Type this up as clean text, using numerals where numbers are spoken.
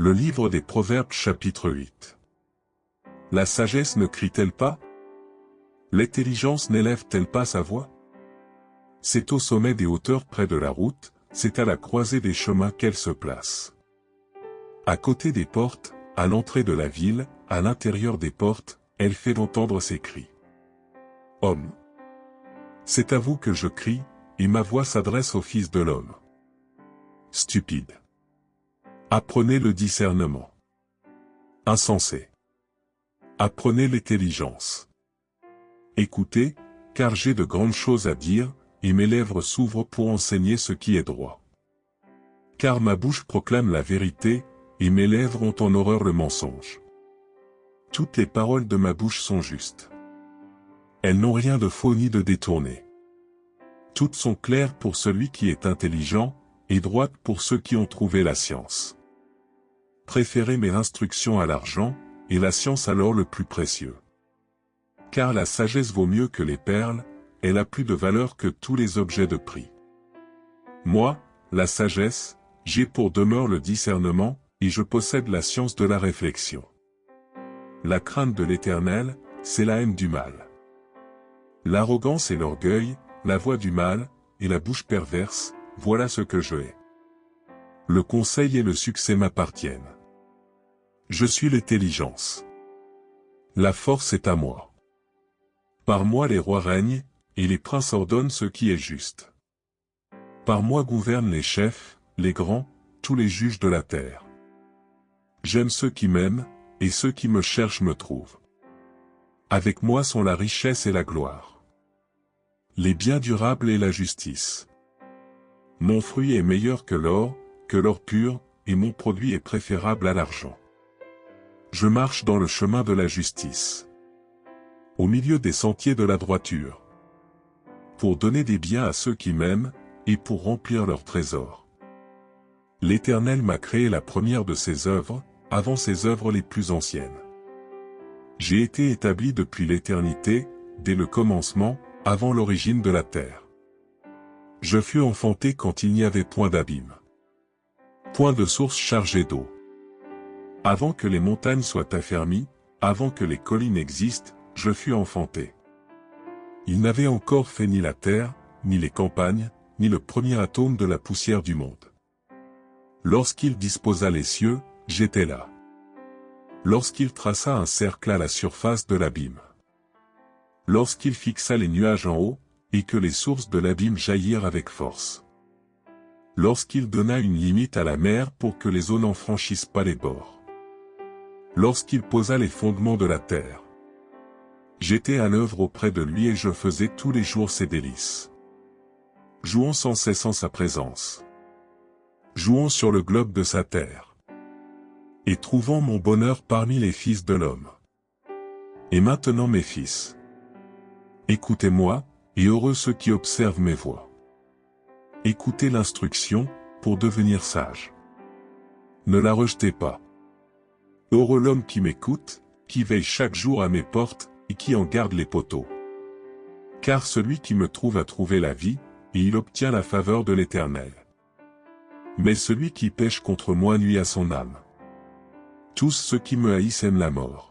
Le livre des Proverbes chapitre 8. La sagesse ne crie-t-elle pas? L'intelligence n'élève-t-elle pas sa voix? C'est au sommet des hauteurs près de la route, c'est à la croisée des chemins qu'elle se place. À côté des portes, à l'entrée de la ville, à l'intérieur des portes, elle fait entendre ses cris. Homme. C'est à vous que je crie, et ma voix s'adresse au Fils de l'homme. Stupide. Apprenez le discernement. Insensé. Apprenez l'intelligence. Écoutez, car j'ai de grandes choses à dire, et mes lèvres s'ouvrent pour enseigner ce qui est droit. Car ma bouche proclame la vérité, et mes lèvres ont en horreur le mensonge. Toutes les paroles de ma bouche sont justes. Elles n'ont rien de faux ni de détourné. Toutes sont claires pour celui qui est intelligent, et droites pour ceux qui ont trouvé la science. Préférez mes instructions à l'argent, et la science à l'or le plus précieux. Car la sagesse vaut mieux que les perles, elle a plus de valeur que tous les objets de prix. Moi, la sagesse, j'ai pour demeure le discernement, et je possède la science de la réflexion. La crainte de l'Éternel, c'est la haine du mal. L'arrogance et l'orgueil, la voix du mal, et la bouche perverse, voilà ce que je hais. Le conseil et le succès m'appartiennent. Je suis l'intelligence. La force est à moi. Par moi les rois règnent, et les princes ordonnent ce qui est juste. Par moi gouvernent les chefs, les grands, tous les juges de la terre. J'aime ceux qui m'aiment, et ceux qui me cherchent me trouvent. Avec moi sont la richesse et la gloire. Les biens durables et la justice. Mon fruit est meilleur que l'or pur, et mon produit est préférable à l'argent. Je marche dans le chemin de la justice, au milieu des sentiers de la droiture, pour donner des biens à ceux qui m'aiment, et pour remplir leurs trésors. L'Éternel m'a créé la première de ses œuvres, avant ses œuvres les plus anciennes. J'ai été établi depuis l'éternité, dès le commencement, avant l'origine de la terre. Je fus enfanté quand il n'y avait point d'abîme, point de source chargée d'eau. Avant que les montagnes soient affermies, avant que les collines existent, je fus enfanté. Il n'avait encore fait ni la terre, ni les campagnes, ni le premier atome de la poussière du monde. Lorsqu'il disposa les cieux, j'étais là. Lorsqu'il traça un cercle à la surface de l'abîme. Lorsqu'il fixa les nuages en haut, et que les sources de l'abîme jaillirent avec force. Lorsqu'il donna une limite à la mer pour que les eaux n'en franchissent pas les bords. Lorsqu'il posa les fondements de la terre. J'étais à l'œuvre auprès de lui et je faisais tous les jours ses délices. Jouons sans cesse en sa présence. Jouons sur le globe de sa terre. Et trouvons mon bonheur parmi les fils de l'homme. Et maintenant mes fils. Écoutez-moi, et heureux ceux qui observent mes voies. Écoutez l'instruction, pour devenir sage. Ne la rejetez pas. Heureux l'homme qui m'écoute, qui veille chaque jour à mes portes, et qui en garde les poteaux. Car celui qui me trouve a trouvé la vie, et il obtient la faveur de l'Éternel. Mais celui qui pêche contre moi nuit à son âme. Tous ceux qui me haïssent aiment la mort.